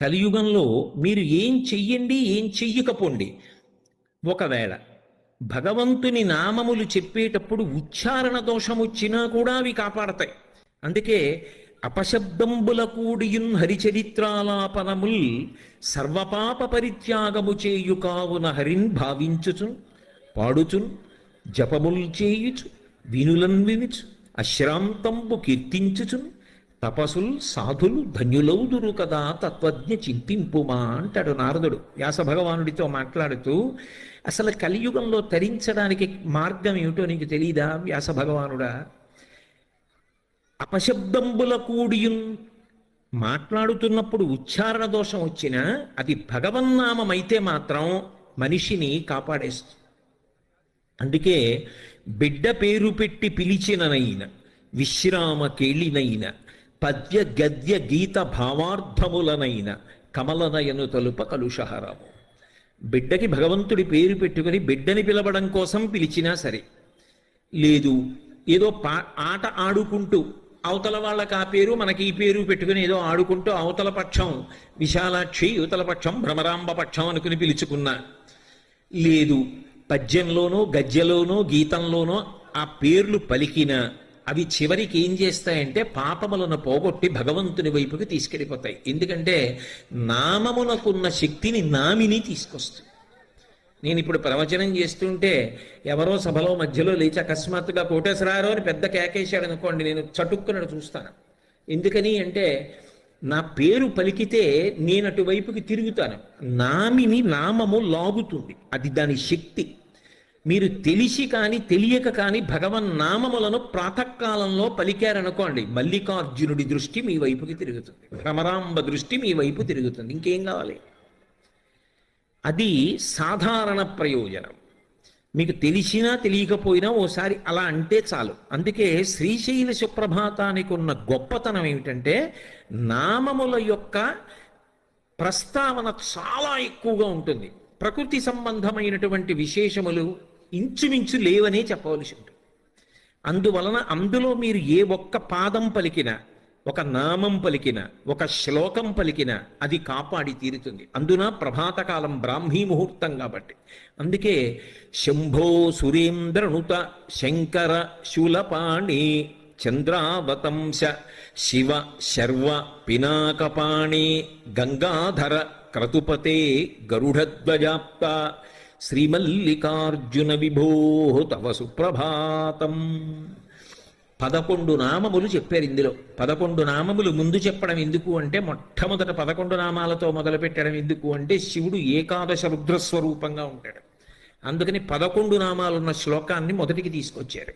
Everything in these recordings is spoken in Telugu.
కలియుగంలో మీరు ఏం చెయ్యండి, ఏం చెయ్యకపోండి, ఒకవేళ భగవంతుని నామములు చెప్పేటప్పుడు ఉచ్చారణ దోషం వచ్చినా కూడా అవి కాపాడతాయి. అందుకే అపశబ్దంబుల కూడియున్ హరిచరిత్రాలాపనముల్ సర్వపాప పరిత్యాగము చేయు కావున హరిన్ భావించుచున్ పాడుచున్ జపముల్ చేయుచు వినులన్ వినుచు అశ్రాంతంబు కీర్తించుచున్ తపసుల్ సాధులు ధన్యులౌదురు కదా తత్వజ్ఞ చింతింపుమా అంటాడు నారదుడు వ్యాస భగవానుడితో మాట్లాడుతూ. అసలు కలియుగంలో తరించడానికి మార్గం ఏమిటో నీకు తెలీదా వ్యాస భగవానుడా? అపశబ్దంబుల కూడియున్, మాట్లాడుతున్నప్పుడు ఉచ్చారణ దోషం వచ్చినా అది భగవన్నామమైతే మాత్రం మనిషిని కాపాడేస్తుంది. అందుకే బిడ్డ పేరు పెట్టి పిలిచిననైన విశ్రామ కేళినైన పద్య గద్య గీత భావార్థములనైన కమలనయను తలుప కలుషహరము. బిడ్డకి భగవంతుడి పేరు పెట్టుకుని బిడ్డని పిలవడం కోసం పిలిచినా సరే, లేదు ఏదో ఆట ఆడుకుంటూ అవతల వాళ్ళకి ఆ పేరు మనకి ఈ పేరు పెట్టుకుని ఏదో ఆడుకుంటూ అవతల పక్షం విశాలాక్షి యువతల పక్షం భ్రమరాంబ పక్షం అనుకుని పిలుచుకున్నా, లేదు పద్యంలోనో గద్యలోనో గీతంలోనో ఆ పేర్లు పలికిన అవి చివరికి ఏం చేస్తాయంటే పాపములను పోగొట్టి భగవంతుని వైపుకి తీసుకెళ్ళిపోతాయి. ఎందుకంటే నామమునకున్న శక్తిని నామిని తీసుకొస్తుంది. నేను ఇప్పుడు ప్రవచనం చేస్తుంటే ఎవరో సభలో మధ్యలో లేచి అకస్మాత్తుగా కోటేశ్వరారో అని పెద్ద కేకేశాడు అనుకోండి, నేను చటుక్కునడు చూస్తాను. ఎందుకని అంటే నా పేరు పలికితే నేను అటువైపుకి తిరుగుతాను. నామిని నామము లాగుతుంది, అది దాని శక్తి. మీరు తెలిసి కానీ తెలియక కానీ భగవన్ నామములను ప్రాతకాలంలో పలికారనుకోండి, మల్లికార్జునుడి దృష్టి మీ వైపుకి తిరుగుతుంది, భ్రమరాంబ దృష్టి మీ వైపు తిరుగుతుంది. ఇంకేం కావాలి? అది సాధారణ ప్రయోజనం. మీకు తెలిసినా తెలియకపోయినా ఓసారి అలా అంటే చాలు. అందుకే శ్రీశైల సుప్రభాతానికి ఉన్న గొప్పతనం ఏమిటంటే నామముల యొక్క ప్రస్తావన చాలా ఎక్కువగా ఉంటుంది. ప్రకృతి సంబంధమైనటువంటి విశేషములు ఇంచుమించు లేవనే చెప్పవలసి ఉంటుంది. అందువలన అందులో మీరు ఏ ఒక్క పాదం పలికినా, ఒక నామం పలికిన, ఒక శ్లోకం పలికిన అది కాపాడి తీరుతుంది. అందున ప్రభాతకాలం బ్రాహ్మీ ముహూర్తం కాబట్టి. అందుకే శంభో సురేంద్రనుత శంకర శూలపాణి చంద్రావతంశ శివ శర్వ పినాకపాణి గంగాధర క్రతుపతే గరుడధ్వజాప్త శ్రీమల్లికార్జున విభో తవ సుప్రభాతం. 11 నామములు చెప్పారు ఇందులో. 11 నామములు ముందు చెప్పడం ఎందుకు అంటే, మొట్టమొదట 11 నామాలతో మొదలు పెట్టడం ఎందుకు అంటే, శివుడు ఏకాదశ రుద్రస్వరూపంగా ఉంటాడు. అందుకని 11 నామాలున్న శ్లోకాన్ని మొదటికి తీసుకొచ్చారు.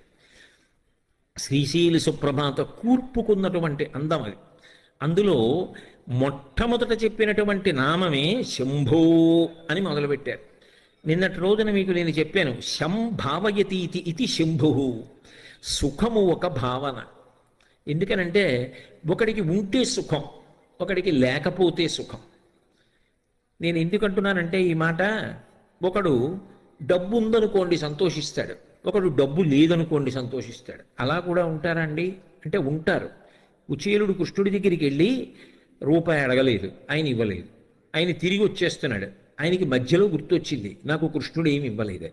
శ్రీశైల సుప్రభాత కూర్పుకున్నటువంటి అందం అది. అందులో మొట్టమొదట చెప్పినటువంటి నామమే శంభో అని మొదలుపెట్టారు. నిన్నటి రోజున మీకు నేను చెప్పాను, శంభావయతీతి ఇది శంభు. సుఖము ఒక భావన. ఎందుకనంటే ఒకడికి ఉంటే సుఖం, ఒకడికి లేకపోతే సుఖం. నేను ఎందుకంటున్నానంటే ఈ మాట, ఒకడు డబ్బు ఉందనుకోండి సంతోషిస్తాడు, ఒకడు డబ్బు లేదనుకోండి సంతోషిస్తాడు. అలా కూడా ఉంటారండి అంటే ఉంటారు. కుచేలుడు కృష్ణుడి దగ్గరికి వెళ్ళి రూపాయి అడగలేదు, ఆయన ఇవ్వలేదు. ఆయన తిరిగి వచ్చేస్తున్నాడు. ఆయనకి మధ్యలో గుర్తొచ్చింది, నాకు కృష్ణుడు ఏమి ఇవ్వలేదు.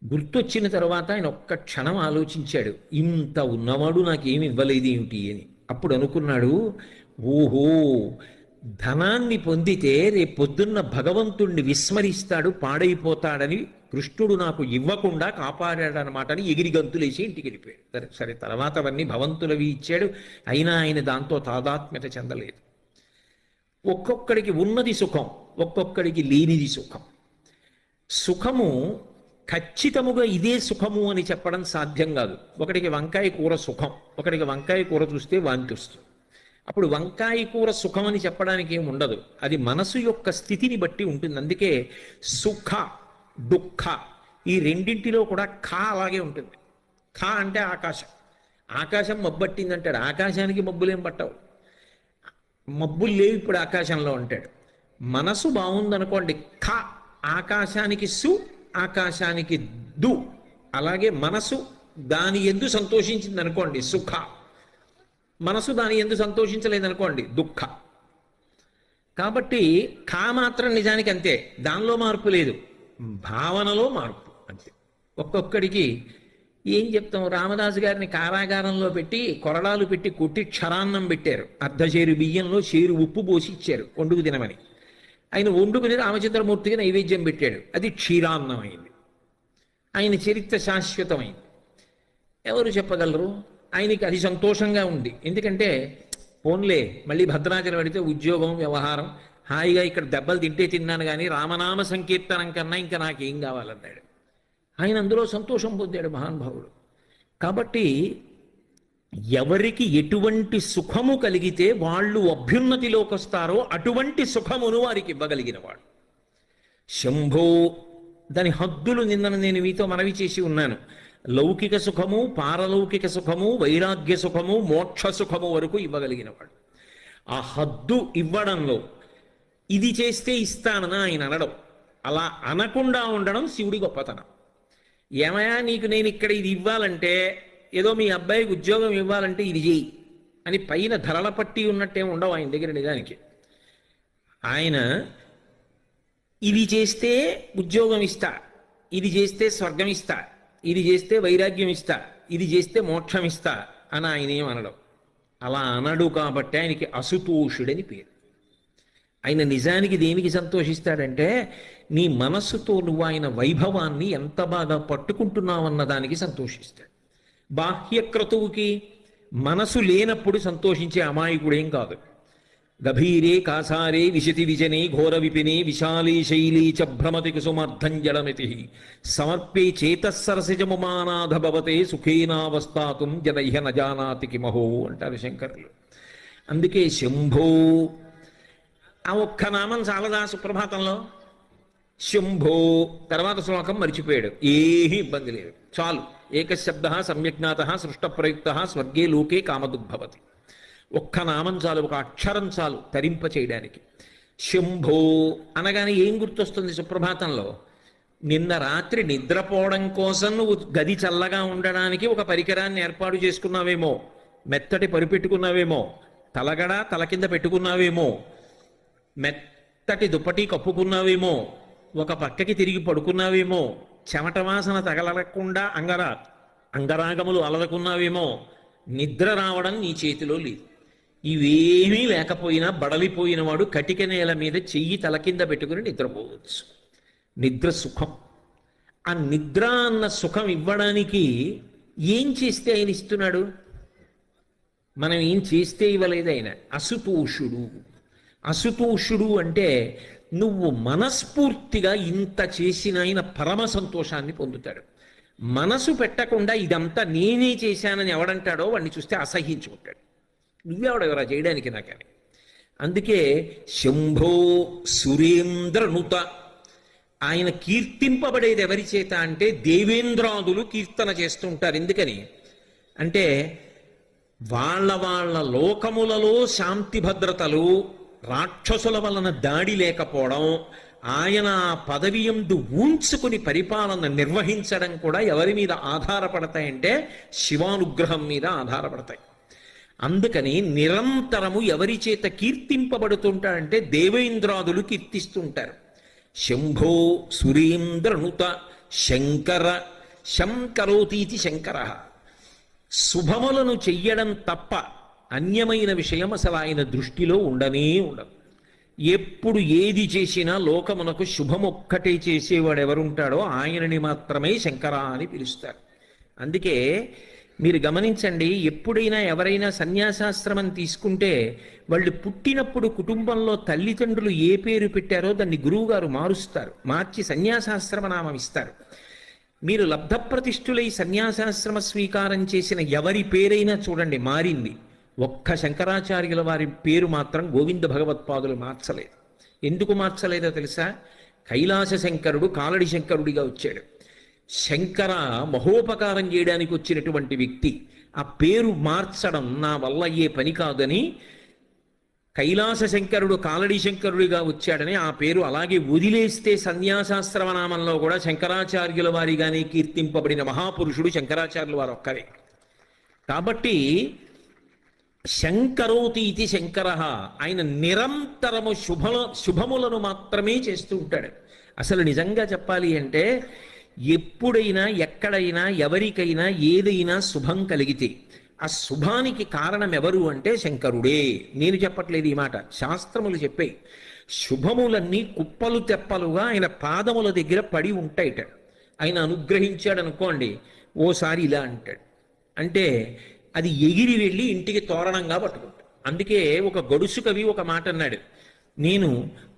గుర్తొచ్చిన తర్వాత ఆయన ఒక్క క్షణం ఆలోచించాడు, ఇంత ఉన్నవాడు నాకేమి ఇవ్వలేదు ఏమిటి అని. అప్పుడు అనుకున్నాడు, ఓహో ధనాన్ని పొందితే రేపొద్దున్న భగవంతుణ్ణి విస్మరిస్తాడు, పాడైపోతాడని కృష్ణుడు నాకు ఇవ్వకుండా కాపాడాడనమాట అని ఎగిరి గంతులేసి ఇంటికి వెళ్ళిపోయాడు. సరే తర్వాత అవన్నీ భగవంతులవి ఇచ్చాడు, అయినా ఆయన దాంతో తాదాత్మ్యత చెందలేదు. ఒక్కొక్కడికి ఉన్నది సుఖం, ఒక్కొక్కడికి లేనిది సుఖం. సుఖము ఖచ్చితముగా ఇదే సుఖము అని చెప్పడం సాధ్యం కాదు. ఒకడికి వంకాయ కూర సుఖం, ఒకడికి వంకాయ కూర చూస్తే వాంతి వస్తుంది. అప్పుడు వంకాయ కూర సుఖం అని చెప్పడానికి ఏమి ఉండదు, అది మనసు యొక్క స్థితిని బట్టి ఉంటుంది. అందుకే సుఖ దుఃఖ ఈ రెండింటిలో కూడా ఖ అలాగే ఉంటుంది. ఖ అంటే ఆకాశం. ఆకాశం మబ్బట్టిందంటాడు, ఆకాశానికి మబ్బులేం పట్టవు, మబ్బులు లేవు ఇప్పుడు ఆకాశంలో అంటాడు. మనసు బాగుందనుకోండి, ఖ ఆకాశానికి సు, ఆకాశానికి దు. అలాగే మనసు దాని ఎందు సంతోషించింది అనుకోండి సుఖ, మనసు దాని ఎందు సంతోషించలేదనుకోండి దుఃఖ. కాబట్టి కా మాత్రం నిజానికి అంతే, దానిలో మార్పు లేదు, భావనలో మార్పు అంతే. ఒక్కొక్కడికి ఏం చెప్తాం, రామదాసు గారిని కారాగారంలో పెట్టి కొరడాలు పెట్టి కొట్టి క్షరాన్నం పెట్టారు, అర్ధచేరు బియ్యంలో చేరు ఉప్పు పోసి ఇచ్చారు వండుకు తినమని. ఆయన వండుకుని రామచంద్రమూర్తికి నైవేద్యం పెట్టాడు, అది క్షీరాన్నం అయింది. ఆయన చరిత్ర శాశ్వతమైంది. ఎవరు చెప్పగలరు? ఆయనకి అది సంతోషంగా ఉంది. ఎందుకంటే పోన్లే మళ్ళీ భద్రాచలం పెడితే ఉద్యోగం వ్యవహారం హాయిగా ఇక్కడ దెబ్బలు తింటే తిన్నాను కానీ రామనామ సంకీర్తనం కన్నా ఇంకా నాకేం కావాలన్నాడు. ఆయన అందులో సంతోషం పొందాడు మహానుభావుడు. కాబట్టి ఎవరికి ఎటువంటి సుఖము కలిగితే వాళ్ళు అభ్యున్నతిలోకి వస్తారో అటువంటి సుఖమును వారికి ఇవ్వగలిగిన వాడు శంభో. దాని హద్దులు నిన్న నేను మీతో మనవి చేసి ఉన్నాను. లౌకిక సుఖము, పారలౌకిక సుఖము, వైరాగ్య సుఖము, మోక్ష సుఖము వరకు ఇవ్వగలిగినవాడు. ఆ హద్దు ఇవ్వడంలో ఇది చేస్తే ఇస్తానని ఆయన అనడం, అలా అనకుండా ఉండడం శివుడి గొప్పతనం. ఏమయా నీకు నేను ఇక్కడ ఇది ఇవ్వాలంటే, ఏదో మీ అబ్బాయికి ఉద్యోగం ఇవ్వాలంటే ఇది చెయ్యి అని పైన ధరల పట్టి ఉన్నట్టే ఉండవు ఆయన దగ్గర. నిజానికి ఆయన ఇది చేస్తే ఉద్యోగం ఇస్తా, ఇది చేస్తే స్వర్గం ఇస్తా, ఇది చేస్తే వైరాగ్యం ఇస్తా, ఇది చేస్తే మోక్షం ఇస్తా అని ఆయన ఏమనడం. అలా అనడు కాబట్టి ఆయనకి అసుతోషుడని పేరు. ఆయన నిజానికి దేనికి సంతోషిస్తాడంటే నీ మనస్సుతో నువ్వు ఆయన వైభవాన్ని ఎంత బాగా పట్టుకుంటున్నావన్న దానికి సంతోషిస్తాడు. బాహ్యక్రతువుకి మనసు లేనప్పుడు సంతోషించే అమాయకుడేం కాదు. గభీరే కాసారే విశతి విజనే ఘోర విపినే విశాలీ శైలీ చ భ్రమతి కుసుమార్ధంజలమితి సమర్పే చేతస్సరసిజముమానాథ భవతే సుఖేనావస్థాతుం జనైహ నజానాతి కిమహో అంటారు శంకరులు. అందుకే శంభో ఆ ఒక్క నామం చాలదా సుప్రభాతంలో? శంభో తర్వాత శ్లోకం మర్చిపోయాడు, ఏమీ ఇబ్బంది లేదు, చాలు. ఏకశబ్ద సమ్యజ్ఞాత సృష్టప్రయుక్త స్వర్గే లోకే కామదుద్భవతి. ఒక్క నామం చాలు, ఒక అక్షరం చాలు తరింప చేయడానికి. శంభో అనగానే ఏం గుర్తొస్తుంది సుప్రభాతంలో? నిన్న రాత్రి నిద్రపోవడం కోసం నువ్వు గది చల్లగా ఉండడానికి ఒక పరికరాన్ని ఏర్పాటు చేసుకున్నావేమో, మెత్తటి పరిపెట్టుకున్నావేమో, తలగడ తల కింద పెట్టుకున్నావేమో, మెత్తటి దుప్పటి కప్పుకున్నావేమో, ఒక పక్కకి తిరిగి పడుకున్నావేమో, చెమట వాసన తగలకుండా అంగరాగములు అలదకున్నావేమో, నిద్ర రావడం నీ చేతిలో లేదు. ఇవేమీ లేకపోయినా బడలిపోయిన వాడు కటిక నేల మీద చెయ్యి తల కింద పెట్టుకుని నిద్రపోవచ్చు. నిద్ర సుఖం. ఆ నిద్ర అన్న సుఖం ఇవ్వడానికి ఏం చేస్తే ఆయన ఇస్తున్నాడు? మనం ఏం చేస్తే ఇవ్వలేదు ఆయన. అసుతోషుడు. అసుతోషుడు అంటే నువ్వు మనస్ఫూర్తిగా ఇంత చేసిన ఆయన పరమ సంతోషాన్ని పొందుతాడు. మనసు పెట్టకుండా ఇదంతా నేనే చేశానని ఎవడంటాడో వాడిని చూస్తే అసహించుకుంటాడు. నువ్వెవడెవరా చేయడానికి నాకని. అందుకే శంభో సురేంద్రనుత. ఆయన కీర్తింపబడేది ఎవరి చేత అంటే దేవేంద్రాదులు కీర్తన చేస్తుంటారు. ఎందుకని అంటే వాళ్ళ వాళ్ళ లోకములలో శాంతి భద్రతలు, రాక్షసుల వలన దాడి లేకపోవడం, ఆయన పదవి యందు ఊంచుకుని పరిపాలన నిర్వహించడం కూడా ఎవరి మీద ఆధారపడతాయంటే శివానుగ్రహం మీద ఆధారపడతాయి. అందుకని నిరంతరము ఎవరి చేత కీర్తింపబడుతుంటాడంటే దేవేంద్రాదులు కీర్తిస్తుంటారు. శంభో సురేంద్రనుత శంకర. శంకరోతీతి శంకర. శుభములను చెయ్యడం తప్ప అన్యమైన విషయం అసలు ఆయన దృష్టిలో ఉండనే ఉండదు. ఎప్పుడు ఏది చేసినా లోకమునకు శుభమొక్కటే చేసేవాడు ఎవరుంటాడో ఆయనని మాత్రమే శంకర అని పిలుస్తారు. అందుకే మీరు గమనించండి, ఎప్పుడైనా ఎవరైనా సన్యాసాశ్రమం తీసుకుంటే వాళ్ళు పుట్టినప్పుడు కుటుంబంలో తల్లిదండ్రులు ఏ పేరు పెట్టారో దాన్ని గురువుగారు మారుస్తారు, మార్చి సన్యాసాశ్రమ నామం ఇస్తారు. మీరు లబ్ధప్రతిష్ఠులై సన్యాసాశ్రమ స్వీకారం చేసిన ఎవరి పేరైనా చూడండి మారింది. ఒక్క శంకరాచార్యుల వారి పేరు మాత్రం గోవింద భగవత్పాదులు మార్చలేదు. ఎందుకు మార్చలేదో తెలుసా? కైలాస శంకరుడు కాలడి శంకరుడిగా వచ్చాడు. శంకర మహోపకారం చేయడానికి వచ్చినటువంటి వ్యక్తి. ఆ పేరు మార్చడం నా వల్ల అయ్యే పని కాదని కైలాస శంకరుడు కాలడి శంకరుడిగా వచ్చాడని ఆ పేరు అలాగే వదిలేస్తే సన్యాసాశ్రమ నామంలో కూడా శంకరాచార్యుల వారిగానే కీర్తింపబడిన మహాపురుషుడు శంకరాచార్యుల వారు ఒక్కరే. కాబట్టి శంకరోతి ఇది శంకర. ఆయన నిరంతరము శుభములను మాత్రమే చేస్తూ ఉంటాడు. అసలు నిజంగా చెప్పాలి అంటే ఎప్పుడైనా ఎక్కడైనా ఎవరికైనా ఏదైనా శుభం కలిగితే ఆ శుభానికి కారణం ఎవరు అంటే శంకరుడే. నేను చెప్పట్లేదు ఈ మాట, శాస్త్రములు చెప్పే. శుభములన్నీ కుప్పలు తెప్పలుగా ఆయన పాదముల దగ్గర పడి ఉంటాయిట. ఆయన అనుగ్రహించాడు అనుకోండి, ఓసారి ఇలా అంటాడు అంటే అది ఎగిరి వెళ్ళి ఇంటికి తోరణంగా పట్టుకుంటాడు. అందుకే ఒక గడుసు కవి ఒక మాట అన్నాడు, నేను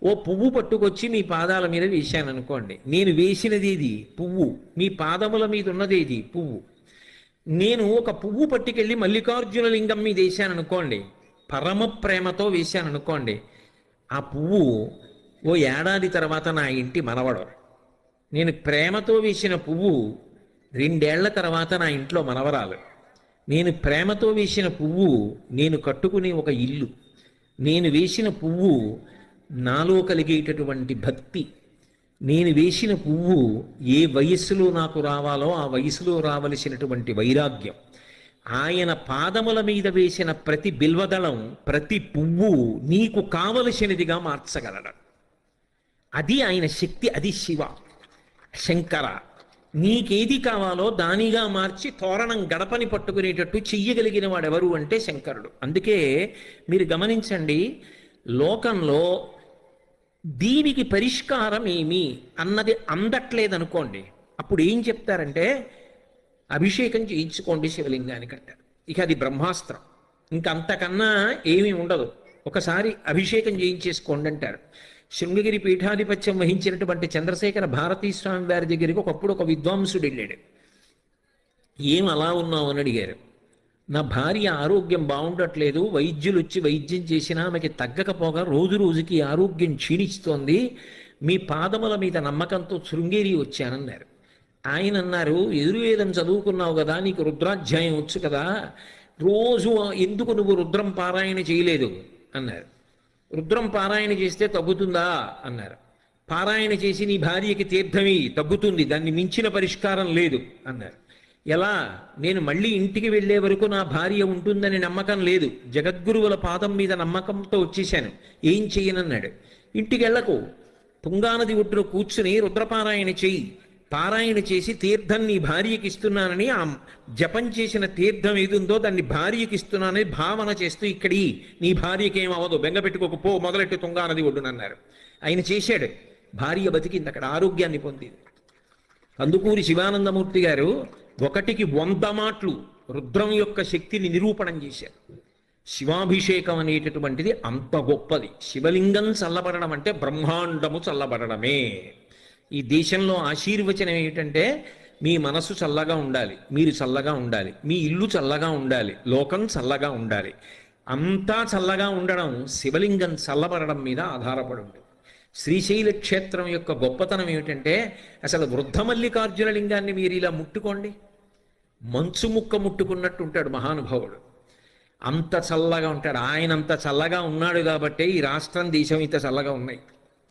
ఓ పువ్వు పట్టుకొచ్చి మీ పాదాల మీద వేశాను అనుకోండి, నేను వేసినది ఏది పువ్వు, మీ పాదముల మీద ఉన్నది ఏది పువ్వు. నేను ఒక పువ్వు పట్టుకెళ్ళి మల్లికార్జున లింగం మీద వేశాను అనుకోండి, పరమ ప్రేమతో వేశాను అనుకోండి, ఆ పువ్వు ఓ ఏడాది తర్వాత నా ఇంటి మనవడు. నేను ప్రేమతో వేసిన పువ్వు 2 ఏళ్ల తర్వాత నా ఇంట్లో మనవరాలు. నేను ప్రేమతో వేసిన పువ్వు నేను కట్టుకునే ఒక ఇల్లు. నేను వేసిన పువ్వు నాలో కలిగేటటువంటి భక్తి. నేను వేసిన పువ్వు ఏ వయస్సులో నాకు రావాలో ఆ వయసులో రావలసినటువంటి వైరాగ్యం. ఆయన పాదముల మీద వేసిన ప్రతి బిల్వదళం, ప్రతి పువ్వు నీకు కావలసినదిగా మార్చగలడు. అది ఆయన శక్తి, అది శివ శంకర. నీకేది కావాలో దానిగా మార్చి తోరణం గడపని పట్టుకునేటట్టు చెయ్యగలిగిన వాడెవరు అంటే శంకరుడు. అందుకే మీరు గమనించండి, లోకంలో దీనికి పరిష్కారం ఏమి అన్నది అందట్లేదనుకోండి, అప్పుడు ఏం చెప్తారంటే అభిషేకం చేయించుకోండి శివలింగానికి అంటారు. ఇక అది బ్రహ్మాస్త్రం, ఇంకంతకన్నా ఏమీ ఉండదు. ఒకసారి అభిషేకం చేయించేసుకోండి అంటారు. శృంగగిరి పీఠాధిపత్యం వహించినటువంటి చంద్రశేఖర భారతీ స్వామి వారి దగ్గరికి ఒకప్పుడు ఒక విద్వాంసుడు వెళ్ళాడు. ఏం అలా ఉన్నావు అని అడిగారు. నా భార్య ఆరోగ్యం బాగుండట్లేదు, వైద్యులు వచ్చి వైద్యం చేసినా ఆమెకి తగ్గకపోగా రోజు రోజుకి ఆరోగ్యం క్షీణిస్తోంది, మీ పాదముల మీద నమ్మకంతో శృంగేరి వచ్చానన్నారు. ఆయన అన్నారు, ఎదుర్వేదం చదువుకున్నావు కదా, నీకు రుద్రాధ్యాయం వచ్చు కదా, రోజు ఎందుకు నువ్వు రుద్రం పారాయణ చేయలేదు అన్నారు. రుద్రం పారాయణ చేస్తే తగ్గుతుందా అన్నారు. పారాయణ చేసి నీ భార్యకి తీర్థమి తగ్గుతుంది, దాన్ని మించిన పరిష్కారం లేదు అన్నారు. ఎలా? నేను మళ్ళీ ఇంటికి వెళ్ళే వరకు నా భార్య ఉంటుందని నమ్మకం లేదు, జగద్గురువుల పాదం మీద నమ్మకంతో వచ్చేసాను, ఏం చెయ్యనన్నాడు. ఇంటికి వెళ్ళకు, తుంగానది ఒడ్డున కూర్చుని రుద్రపారాయణ చెయ్యి, పారాయణ చేసి తీర్థం నీ భార్యకి ఇస్తున్నానని, ఆ జపం చేసిన తీర్థం ఏదుందో దాన్ని భార్యకి ఇస్తున్నానని భావన చేస్తూ ఇక్కడి నీ భార్యకి ఏమవ్వదు, బెంగ పెట్టుకోకపో, మొదలెట్టు తుంగానది ఒడ్డునన్నారు. ఆయన చేశాడు, భార్య బతికింది, అక్కడ ఆరోగ్యాన్ని పొందింది. కందుకూరి శివానందమూర్తి గారు 1కి 100 మాటలు రుద్రం యొక్క శక్తిని నిరూపణం చేశారు. శివాభిషేకం అనేటటువంటిది అంత గొప్పది. శివలింగం చల్లబడడం అంటే బ్రహ్మాండము చల్లబడడమే. ఈ దేశంలో ఆశీర్వచనం ఏమిటంటే మీ మనసు చల్లగా ఉండాలి, మీరు చల్లగా ఉండాలి, మీ ఇల్లు చల్లగా ఉండాలి, లోకం చల్లగా ఉండాలి. అంతా చల్లగా ఉండడం శివలింగం చల్లబడడం మీద ఆధారపడి ఉంటుంది. శ్రీశైల క్షేత్రం యొక్క గొప్పతనం ఏమిటంటే అసలు వృద్ధ మల్లికార్జున లింగాన్ని మీరు ఇలా ముట్టుకోండి, మంచు ముక్క ముట్టుకున్నట్టు ఉంటాడు మహానుభావుడు. అంత చల్లగా ఉంటాడు. ఆయన అంత చల్లగా ఉన్నాడు కాబట్టే ఈ రాష్ట్రం, దేశం ఇంత చల్లగా ఉన్నాయి,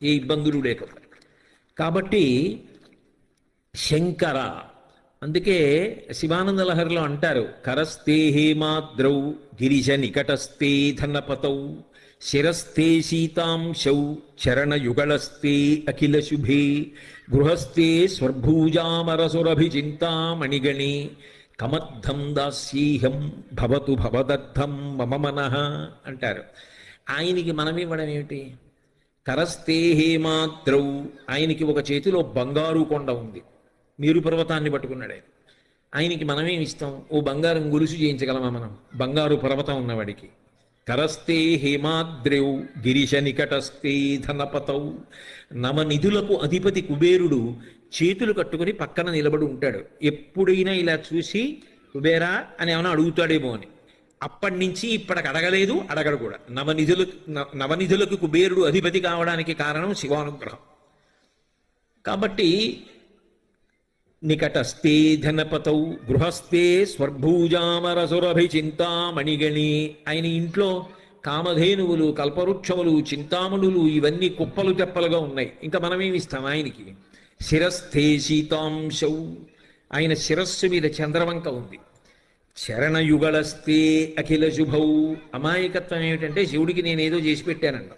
ఏ ఇబ్బందులు లేకుండా. కాబట్టి శంకర. అందుకే శివానంద లహరిలో అంటారు, కరస్తే హేమాద్రౌ గిరిజ నికటస్తే ధనపతౌ శిరస్తే శీతాంశౌ చరణయుగళస్తే అఖిల శుభే గృహస్థే స్వర్భూజామరసురభిచింతామణిగణే కమద్ధం దాస్యేహం భవతు భవదర్థం మమ మనః అంటారు. ఆయనకి మనం ఇవ్వడం ఏమిటి? కరస్తే హేమాద్రౌ, ఆయనకి ఒక చేతిలో బంగారు కొండ ఉంది, మేరు పర్వతాన్ని పట్టుకున్నాడు ఆయన. ఆయనకి మనమేమి ఇస్తాం? ఓ బంగారం గొలుసు చేయించగలమా మనం బంగారు పర్వతం ఉన్నవాడికి? కరస్తే హేమాద్రౌ గిరిశ నికటస్తే ధనపతౌ. నవనిధులకు అధిపతి కుబేరుడు చేతులు కట్టుకుని పక్కన నిలబడి ఉంటాడు. ఎప్పుడైనా ఇలా చూసి కుబేరా అని ఏమైనా అడుగుతాడేమో అని. అప్పటి నుంచి ఇప్పటికి అడగలేదు, అడగడు కూడా. నవనిధులకు కుబేరుడు అధిపతి కావడానికి కారణం శివానుగ్రహం. కాబట్టి నికటస్తే ధనపతౌ గృహస్థే స్వర్భూజామరసురభిచింతామణిగణి. ఆయన ఇంట్లో కామధేనువులు, కల్పవృక్షములు, చింతామణులు ఇవన్నీ కుప్పలు తెప్పలుగా ఉన్నాయి. ఇంకా మనమేమి ఇస్తాం ఆయనకి? శిరస్థే శీతాంశౌ, ఆయన శిరస్సు మీద చంద్రవంక ఉంది. చరణయుగళస్తే అఖిల శుభౌ. అమాయకత్వం ఏమిటంటే శివుడికి నేనేదో చేసి పెట్టానంట.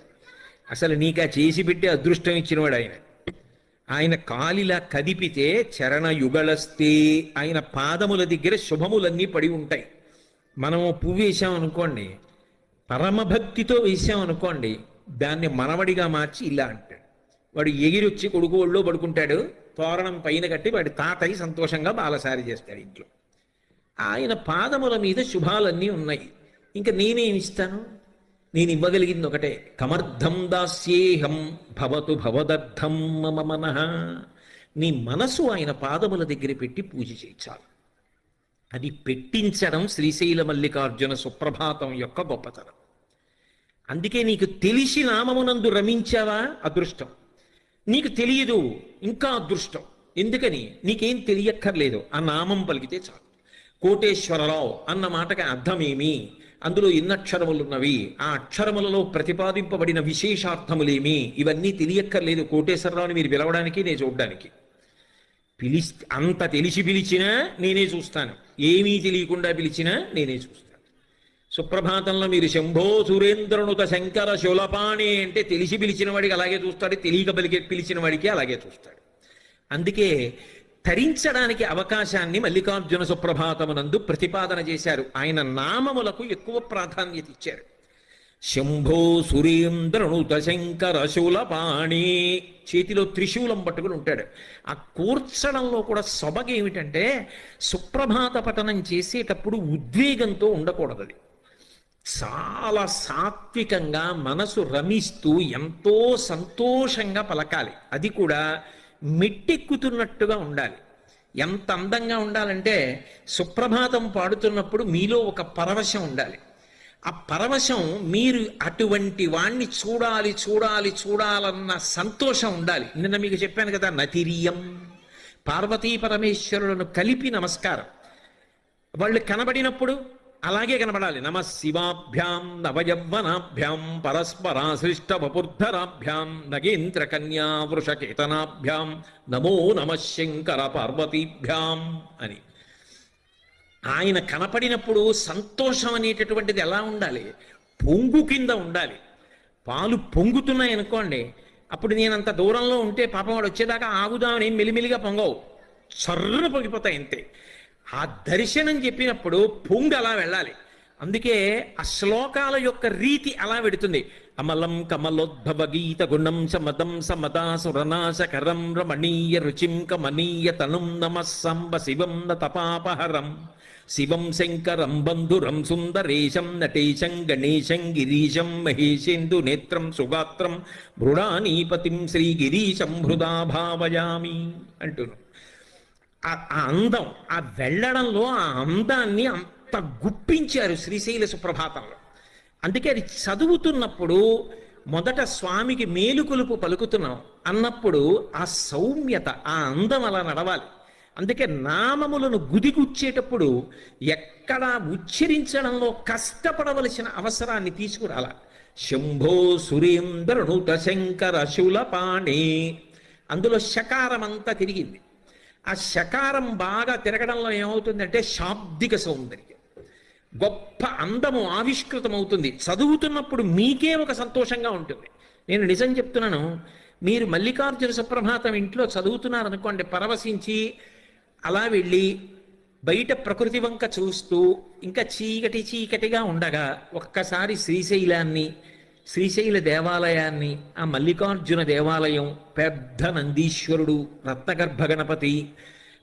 అసలు నీకు ఆ చేసి పెట్టే అదృష్టం ఇచ్చినవాడు ఆయన. ఆయన కాలిలా కదిపితే చరణయుగళస్తే, ఆయన పాదముల దగ్గర శుభములన్నీ పడి ఉంటాయి. మనం పువ్వు వేసామనుకోండి, పరమభక్తితో వేసామనుకోండి, దాన్ని మనవడిగా మార్చి ఇలా అంటాడు. వాడు ఎగిరొచ్చి కొడుకు ఒళ్ళో పడుకుంటాడు, తోరణం పైన కట్టి వాడి తాతయ్య సంతోషంగా బాలసారి చేస్తాడు ఇంట్లో. ఆయన పాదముల మీద శుభాలన్నీ ఉన్నాయి. ఇంకా నేనేమిస్తాను? నేను ఇవ్వగలిగింది ఒకటే, కమర్థం దాస్యేహం భవతు భవదర్థం మమ మనః. నీ మనసు ఆయన పాదముల దగ్గర పెట్టి పూజ చేయించాలి. అది పెట్టించడం శ్రీశైల మల్లికార్జున సుప్రభాతం యొక్క గొప్పతనం. అందుకే నీకు తెలిసి నామమునందు రమించావా అదృష్టం, నీకు తెలియదు ఇంకా అదృష్టం. ఎందుకని? నీకేం తెలియక్కర్లేదు, ఆ నామం పలికితే చాలు. కోటేశ్వరరావు అన్న మాటకి అర్థమేమి, అందులో ఎన్ని అక్షరములున్నవి, ఆ అక్షరములలో ప్రతిపాదింపబడిన విశేషార్థములేమి, ఇవన్నీ తెలియక్కర్లేదు కోటేశ్వరరావుని మీరు పిలవడానికి, నేను చూడ్డానికి. అంత తెలిసి పిలిచినా నేనే చూస్తాను, ఏమీ తెలియకుండా పిలిచినా నేనే చూస్తాను. సుప్రభాతంలో మీరు శంభో సురేంద్రనుత శంకర శూలపాణి అంటే తెలిసి పిలిచిన వాడికి అలాగే చూస్తాడు, తెలియక పిలిచిన వాడికి అలాగే చూస్తాడు. అందుకే తరించడానికి అవకాశాన్ని మల్లికార్జున సుప్రభాతమునందు ప్రతిపాదన చేశారు. ఆయన నామములకు ఎక్కువ ప్రాధాన్యత ఇచ్చారు. శంభో సురేంద్రనుత శంకర శూలపాణి, చేతిలో త్రిశూలం పట్టుకుని ఉంటాడు. ఆ కూర్చడంలో కూడా సొబగేమిటంటే, సుప్రభాత పఠనం చేసేటప్పుడు ఉద్వేగంతో ఉండకూడదు. అది చాలా సాత్వికంగా మనసు రమిస్తూ ఎంతో సంతోషంగా పలకాలి. అది కూడా మెట్టెక్కుతున్నట్టుగా ఉండాలి. ఎంత అందంగా ఉండాలంటే, సుప్రభాతం పాడుతున్నప్పుడు మీలో ఒక పరవశం ఉండాలి. ఆ పరవశం మీరు అటువంటి వాణ్ణి చూడాలి చూడాలి చూడాలన్న సంతోషం ఉండాలి. నిన్న మీకు చెప్పాను కదా, నతిరియం, పార్వతీ పరమేశ్వరులను కలిపి నమస్కారం. వాళ్ళు కనబడినప్పుడు అలాగే కనబడాలి. నమ శివాభ్యాం నవయవ్వనాభ్యాం పరస్పరాశ్లిష్ట వపుర్ధరాభ్యాం నగేంద్ర కన్యా వృషకేతనాభ్యాం నమో నమ శంకర పార్వతీభ్యాం అని. ఆయన కనపడినప్పుడు సంతోషం అనేటటువంటిది ఎలా ఉండాలి? పొంగు కింద ఉండాలి. పాలు పొంగుతున్నాయి అనుకోండి, అప్పుడు నేను అంత దూరంలో ఉంటే పాపం వాడు వచ్చేదాకా ఆగుదామని మెలిమెలిగా పొంగవు, చర్రున పొంగిపోతాయి అంతే. ఆ దర్శనం చెప్పినప్పుడు పొంగు అలా వెళ్ళాలి. అందుకే ఆ శ్లోకాల యొక్క రీతి అలా పెడుతుంది. అమలం కమలోద్భవ గీత గుణం సమదం సమదా సురనాశకరం రమణీయ రుచిం కమనీయ తనుం నమః సంబ శివం నతపాపహరం శివం శంకరం బంధురం సుందరేశం నటేశం గణేశం గిరీశం మహేశేందు నేత్రం సుగాత్రం మృడానీపతిం శ్రీగిరీశం హృదా భావయామి అంటున్నాం. ఆ అందం, ఆ వెళ్ళడంలో ఆ అందాన్ని అంత గుప్పించారు శ్రీశైల సుప్రభాతంలో. అందుకే అది చదువుతున్నప్పుడు మొదట స్వామికి మేలుకొలుపు పలుకుతున్నాం అన్నప్పుడు ఆ సౌమ్యత, ఆ అందం అలా నడవాలి. అందుకే నామములను గుదిగుచ్చేటప్పుడు ఎక్కడా ఉచ్చరించడంలో కష్టపడవలసిన అవసరాన్ని తీసుకురాల. శంభో సురేంద్రనుత శంకర శూలపాణి, అందులో శకారం అంతా తిరిగింది. ఆ శకారం బాగా తిరగడంలో ఏమవుతుందంటే శాబ్దిక సౌందర్యం, గొప్ప అందము ఆవిష్కృతమవుతుంది. చదువుతున్నప్పుడు మీకే ఒక సంతోషంగా ఉంటుంది. నేను నిజం చెప్తున్నాను, మీరు మల్లికార్జున సుప్రభాతం ఇంట్లో చదువుతున్నారనుకోండి, పరవశించి అలా వెళ్ళి బయట ప్రకృతి వంక చూస్తూ ఇంకా చీకటి చీకటిగా ఉండగా ఒక్కసారి శ్రీశైలాన్ని, శ్రీశైల దేవాలయాన్ని, ఆ మల్లికార్జున దేవాలయం, పెద్ద నందీశ్వరుడు, రత్నగర్భ గణపతి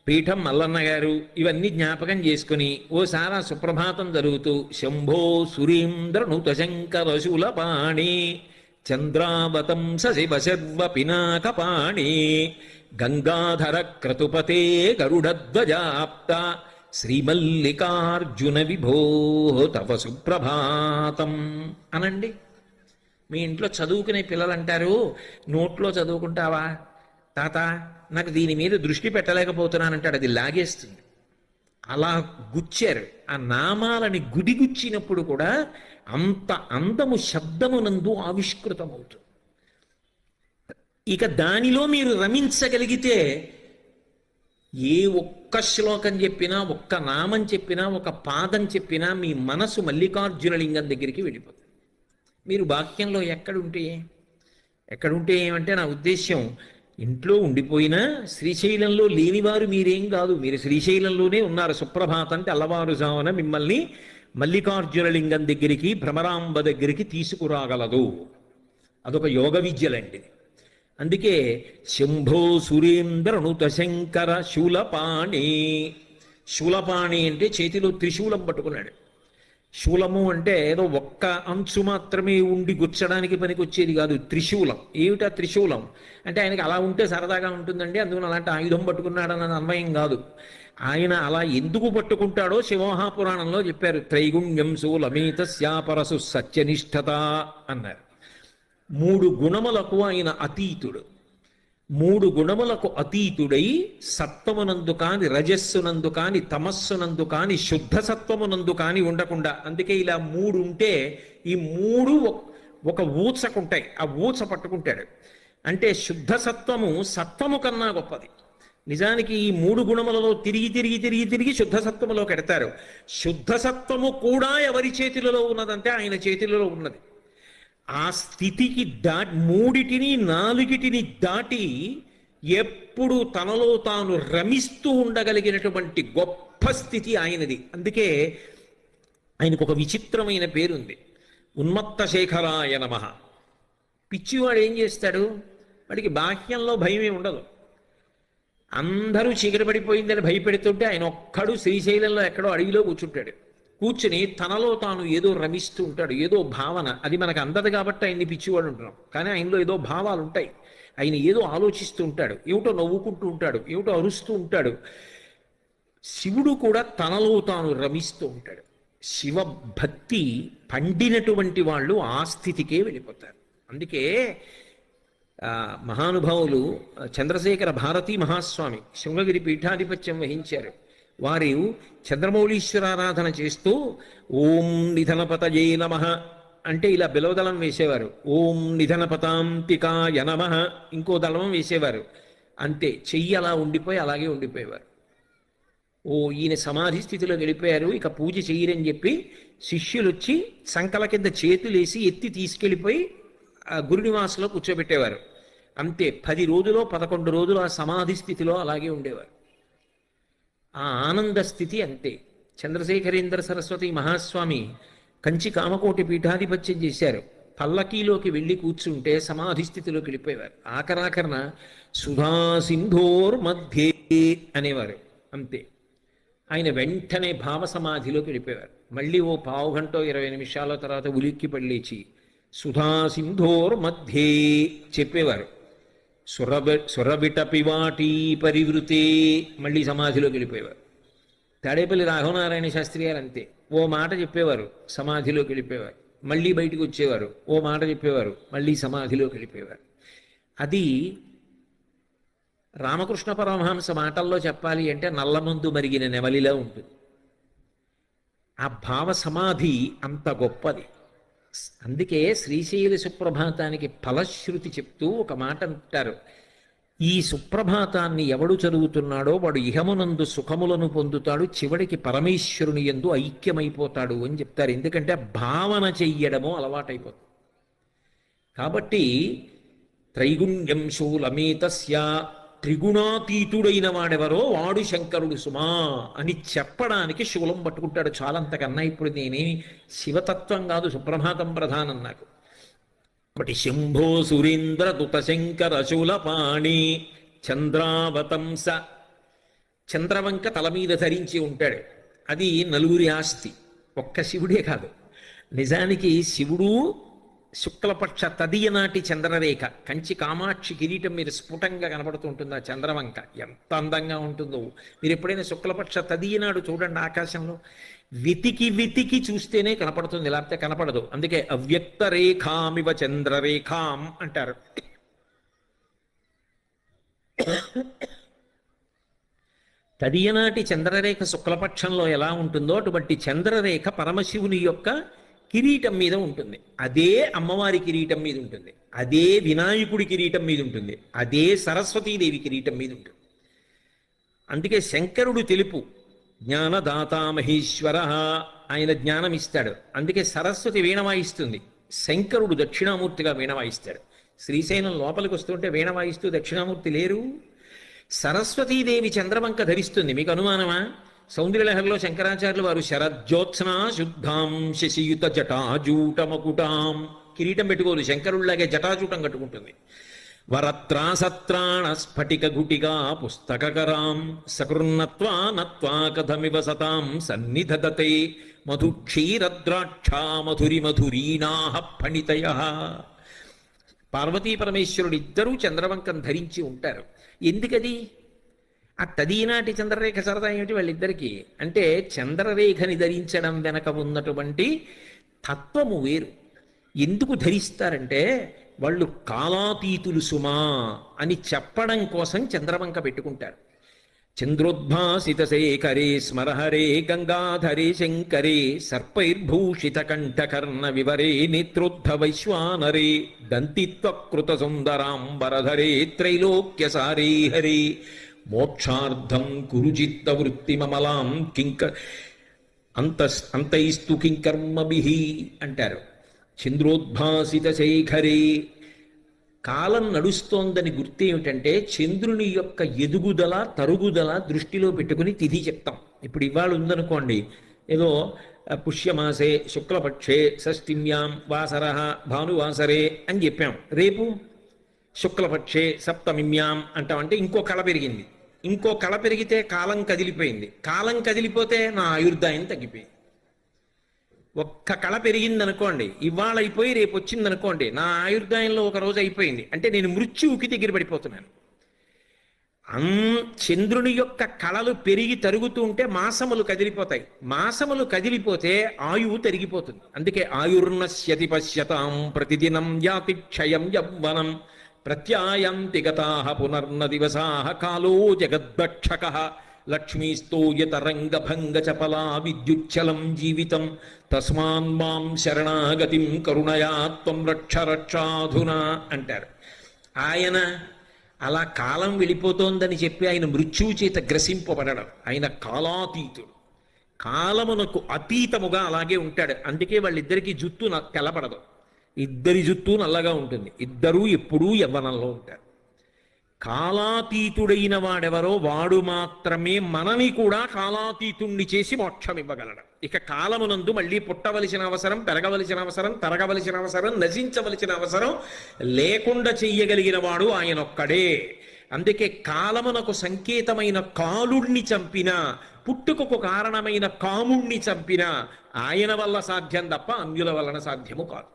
పీఠం మల్లన్న గారు, ఇవన్నీ జ్ఞాపకం చేసుకుని ఓసారి సుప్రభాతం జరుగుతూ శంభో సురేంద్రనుత శంకర శూలపాణి చంద్రావతం శివ శర్వ పినాకపాణి గంగాధర క్రతుపతే గరుడధ్వజాప్త శ్రీమల్లికార్జున విభో తవ సుప్రభాతం అనండి. మీ ఇంట్లో చదువుకునే పిల్లలు అంటారు, నోట్లో చదువుకుంటావా తాత, నాకు దీని మీద దృష్టి పెట్టలేకపోతున్నానంటాడు, అది లాగేస్తుంది. అలా గుచ్చారు. ఆ నామాలని గుడిగుచ్చినప్పుడు కూడా అంత అందము శబ్దమునందు ఆవిష్కృతమవుతుంది. ఇక దానిలో మీరు రమించగలిగితే ఏ ఒక్క శ్లోకం చెప్పినా, ఒక్క నామం చెప్పినా, ఒక పాదం చెప్పినా మీ మనసు మల్లికార్జున లింగం దగ్గరికి వెళ్ళిపోతుంది. మీరు వాక్యంలో ఎక్కడుంటే ఏమంటే నా ఉద్దేశ్యం, ఇంట్లో ఉండిపోయినా శ్రీశైలంలో లేనివారు మీరేం కాదు, మీరు శ్రీశైలంలోనే ఉన్నారు. సుప్రభాతం తెల్లవారుజామున మిమ్మల్ని మల్లికార్జున లింగం దగ్గరికి, భ్రమరాంబ దగ్గరికి తీసుకురాగలదు. అదొక యోగ విద్యలండి. అందుకే శంభో సురేంద్రనుత శంకర శూలపాణి. శూలపాణి అంటే చేతిలో త్రిశూలం పట్టుకున్నాడు. శూలము అంటే ఏదో ఒక్క అంచు మాత్రమే ఉండి గుచ్చడానికి పనికొచ్చేది కాదు, త్రిశూలం. ఏమిటా త్రిశూలం అంటే ఆయనకి అలా ఉంటే సరదాగా ఉంటుందండి, అందుకని అలాంటి ఆయుధం పట్టుకున్నాడన్నది అన్వయం కాదు. ఆయన అలా ఎందుకు పట్టుకుంటాడో శివమహాపురాణంలో చెప్పారు. త్రైగుణ్యం శూలమేతస్యాపరసు సత్యనిష్టత అన్నారు. 3 గుణములకు ఆయన అతీతుడు. 3 గుణములకు అతీతుడై సత్వమునందు కాని, రజస్సునందు కాని, తమస్సునందు కాని, శుద్ధ సత్వమునందు కాని ఉండకుండా. అందుకే ఇలా 3 ఉంటే ఈ 3 ఒక ఊచకుంటాయి. ఆ ఊచ పట్టుకుంటాడు. అంటే శుద్ధ సత్వము సత్వము కన్నా గొప్పది. నిజానికి ఈ 3 గుణములలో తిరిగి శుద్ధ సత్వములో కెడతారు. శుద్ధ సత్వము కూడా ఎవరి చేతిలో ఉన్నదంటే ఆయన చేతిలో ఉన్నది. ఆ స్థితికి మూడిటిని 4టిని దాటి ఎప్పుడు తనలో తాను రమిస్తూ ఉండగలిగినటువంటి గొప్ప స్థితి ఆయనది. అందుకే ఆయనకు ఒక విచిత్రమైన పేరుంది, ఉన్మత్త శేఖరాయ నమః. పిచ్చివాడు ఏం చేస్తాడు? వాడికి బాహ్యంలో భయమే ఉండదు. అందరూ చీకటి పడిపోయిందని భయపెడుతుంటే ఆయన ఒక్కడు శ్రీశైలంలో ఎక్కడో అడవిలో కూర్చుని తనలో తాను ఏదో రమిస్తూ ఉంటాడు. ఏదో భావన, అది మనకు అందదు కాబట్టి ఆయన్ని పిచ్చివాడు ఉంటున్నాం. కానీ ఆయనలో ఏదో భావాలు ఉంటాయి. ఆయన ఏదో ఆలోచిస్తూ ఉంటాడు, ఏమిటో నవ్వుకుంటూ ఉంటాడు, ఏమిటో అరుస్తూ ఉంటాడు. శివుడు కూడా తనలో తాను రమిస్తూ ఉంటాడు. శివభక్తి పండినటువంటి వాళ్ళు ఆ స్థితికే వెళ్ళిపోతారు. అందుకే మహానుభావులు చంద్రశేఖర భారతీ మహాస్వామి శృంగగిరి పీఠాధిపత్యం వహించారు. వారు చంద్రమౌళీశ్వరారాధన చేస్తూ ఓం నిధనపతయే నమః అంటే ఇలా బిలవదళం వేసేవారు. ఓం నిధనపతాంతికాయ నమః ఇంకో దళం వేసేవారు. అంతే, చెయ్యి అలా ఉండిపోయి అలాగే ఉండిపోయేవారు. ఓ ఈయన సమాధి స్థితిలో వెళ్ళిపోయారు, ఇక పూజ చెయ్యరని చెప్పి శిష్యులు వచ్చి సంకల కింద చేతులేసి ఎత్తి తీసుకెళ్ళిపోయి గురునివాసంలో కూర్చోబెట్టేవారు. అంతే, 10 రోజులో 11 రోజులు ఆ సమాధి స్థితిలో అలాగే ఉండేవారు. ఆ ఆనంద స్థితి అంతే. చంద్రశేఖరేంద్ర సరస్వతి మహాస్వామి కంచి కామకోటి పీఠాధిపత్యం చేశారు. పల్లకీలోకి వెళ్ళి కూర్చుంటే సమాధి స్థితిలోకి వెళ్ళిపోయేవారు. ఆఖరాఖరణ సుధా సింధోర్ మధ్యే అనేవారు. అంతే, ఆయన వెంటనే భావ సమాధిలోకి వెళ్ళిపోయేవారు. మళ్ళీ ఓ పావుగంట 20 నిమిషాల తర్వాత ఉలిక్కి పడలేచి సుధా సింధోర్ మధ్యే చెప్పేవారు. సురబిట పివాటి పరివృతే మళ్ళీ సమాధిలోకి వెళ్ళిపోయేవారు. తాడేపల్లి రాఘవనారాయణ శాస్త్రి గారు అంతే, ఓ మాట చెప్పేవారు, సమాధిలోకి వెళ్ళిపోయేవారు. మళ్ళీ బయటికి వచ్చేవారు, ఓ మాట చెప్పేవారు, మళ్ళీ సమాధిలోకి వెళ్ళిపోయేవారు. అది రామకృష్ణ పరమహంస మాటల్లో చెప్పాలి అంటే నల్లమందు మరిగిన నెమలిలా ఉంటుంది. ఆ భావ సమాధి అంత గొప్పది. అందుకే శ్రీశైల సుప్రభాతానికి ఫలశ్రుతి చెప్తూ ఒక మాట అంటారు, ఈ సుప్రభాతాన్ని ఎవడు చదువుతున్నాడో వాడు ఇహమునందు సుఖములను పొందుతాడు, చివడికి పరమేశ్వరుని యందు ఐక్యమైపోతాడు అని చెప్తారు. ఎందుకంటే భావన చెయ్యడము అలవాటైపోతుంది. కాబట్టి త్రైగుణ్యం శూలమేతస్య, త్రిగుణాతీతుడైన వాడెవరో వాడు శంకరుడు సుమా అని చెప్పడానికి శూలం పట్టుకుంటాడు. చాలంతకన్నా ఇప్పుడు నేనేమి శివతత్వం కాదు, సుప్రభాతం ప్రధానం నాకు. కాబట్టి శంభో సురేంద్ర దుత శంకర శూలపాణి చంద్రావతంస. చంద్రవంక తల మీద ధరించి ఉంటాడు. అది నలుగురి ఆస్తి, ఒక్క శివుడే కాదు. నిజానికి శివుడు శుక్లపక్ష తదియ నాటి చంద్రరేఖ, కంచి కామాక్షి కిరీటం మీద స్ఫుటంగా కనబడుతూ ఉంటుంది. ఆ చంద్రవంక ఎంత అందంగా ఉంటుందో. మీరు ఎప్పుడైనా శుక్లపక్ష తదియ నాడు చూడండి, ఆకాశంలో వెతికి చూస్తేనే కనపడుతుంది, లేకపోతే కనపడదు. అందుకే అవ్యక్త రేఖామివ చంద్రరేఖాం అంటారు. తదియనాటి చంద్రరేఖ శుక్లపక్షంలో ఎలా ఉంటుందో అటువంటి చంద్రరేఖ పరమశివుని యొక్క కిరీటం మీద ఉంటుంది. అదే అమ్మవారి కిరీటం మీద ఉంటుంది, అదే వినాయకుడి కిరీటం మీద ఉంటుంది, అదే సరస్వతీదేవి కిరీటం మీద ఉంటుంది. అందుకే శంకరుడు తెలుపు, జ్ఞానదాత మహేశ్వర, ఆయన జ్ఞానం ఇస్తాడు. అందుకే సరస్వతి వీణ వాయిస్తుంది, శంకరుడు దక్షిణామూర్తిగా వీణ వాయిస్తాడు. శ్రీశైలం లోపలికి వస్తుంటే వీణ వాయిస్తూ దక్షిణామూర్తి లేరు. సరస్వతీదేవి చంద్రవంక ధరిస్తుంది. మీకు అనుమానమా? సౌందర్యలహరిలో శంకరాచార్యులు వారు శరజ్యోత్స్నా శుద్ధాం శశియుత జటాజూటమకుటాం, కిరీటం పెట్టుకోరు, శంకరుల్లాగే జటాజూటం కట్టుకుంటుంది. వరత్రాసత్రాణ స్ఫటిక గుటిగా పుస్తకరాం సకృన్నత్వా నత్వా కథమివ సతాం సన్నిధదతే మధుక్షీరద్రాక్షా మధురి మధురీనాహ ఫణితయ. పార్వతీ పరమేశ్వరుడు ఇద్దరూ చంద్రవంకం ధరించి ఉంటారు. ఎందుకది? ఆ తదీనాటి చంద్రరేఖ సరదా ఏమిటి వాళ్ళిద్దరికీ అంటే, చంద్రరేఖని ధరించడం వెనక ఉన్నటువంటి తత్వము వేరు. ఎందుకు ధరిస్తారంటే, వాళ్ళు కాలాతీతులు సుమా అని చెప్పడం కోసం చంద్రవంక పెట్టుకుంటారు. చంద్రోద్భాసిత శేఖరే స్మరహరే గంగాధరే శంకరే సర్పైర్భూషిత కంఠకర్ణ వివరే నేత్రోద్ధ వైశ్వానరే దంతిత్వకృత సుందరాంబరధరే త్రైలోక్యసారే హరే మోక్షార్థం కురుచిత్త వృత్తిమమలాం అంతైస్తు కింకర్మభిః అంటారు. చంద్రోద్భాసిత శేఖరే, కాలం నడుస్తోందని గుర్తు ఏమిటంటే చంద్రుని యొక్క ఎదుగుదల తరుగుదల దృష్టిలో పెట్టుకుని తిథి చెప్తాం. ఇప్పుడు ఇవాళ ఉందనుకోండి, ఏదో పుష్యమాసే శుక్లపక్షే షష్ఠిమ్యాం వాసర భానువాసరే అని చెప్పాం. రేపు శుక్లపక్షే సప్తమిమ్యాం అంటామంటే ఇంకో కళ పెరిగింది. ఇంకో కళ పెరిగితే కాలం కదిలిపోయింది. కాలం కదిలిపోతే నా ఆయుర్దాయం తగ్గిపోయింది. ఒక్క కళ పెరిగిందనుకోండి, ఇవాళ అయిపోయి రేపు వచ్చిందనుకోండి, నా ఆయుర్దాయంలో ఒక రోజు అయిపోయింది అంటే నేను మృత్యువుకి దగ్గర పడిపోతున్నాను. చంద్రుని యొక్క కళలు పెరిగి తరుగుతూ ఉంటే మాసములు కదిలిపోతాయి. మాసములు కదిలిపోతే ఆయువు తరిగిపోతుంది. అందుకే ఆయుర్నశ్యతి పశ్యతాం ప్రతిదినం యాతి క్షయం యవ్వనం ప్రత్యాయంతి గతాః పునర్న దివసాః కాలో జగద్భక్షకః లక్ష్మీస్తోయతరంగభంగ చపలా విద్యుచ్చలం జీవితం తస్మాన్ మాం శరణాగతిం కరుణయా త్వం రక్ష రక్షాధునా అంటారు. ఆయన అలా కాలం వెళ్ళిపోతోందని చెప్పి ఆయన మృత్యువు చేత గ్రసింపబడడం. ఆయన కాలాతీతుడు, కాలమునకు అతీతముగా అలాగే ఉంటాడు. అందుకే వాళ్ళిద్దరికీ జుత్తు తెల్లబడదు, ఇద్దరి జుత్తు నల్లగా ఉంటుంది. ఇద్దరూ ఎప్పుడూ యవ్వనంలో ఉంటారు. కాలాతీతుడైన వాడెవరో వాడు మాత్రమే మనని కూడా కాలాతీతుణ్ణి చేసి మోక్షం ఇవ్వగలడు. ఇక కాలమునందు మళ్ళీ పుట్టవలసిన అవసరం, పెరగవలసిన అవసరం, తరగవలసిన అవసరం, నశించవలసిన అవసరం లేకుండా చెయ్యగలిగిన వాడు ఆయనొక్కడే. అందుకే కాలమునకు సంకేతమైన కాలుణ్ణి చంపిన, పుట్టుకకు కారణమైన కాముణ్ణి చంపిన ఆయన వల్ల సాధ్యం తప్ప అన్యుల వలన సాధ్యము కాదు.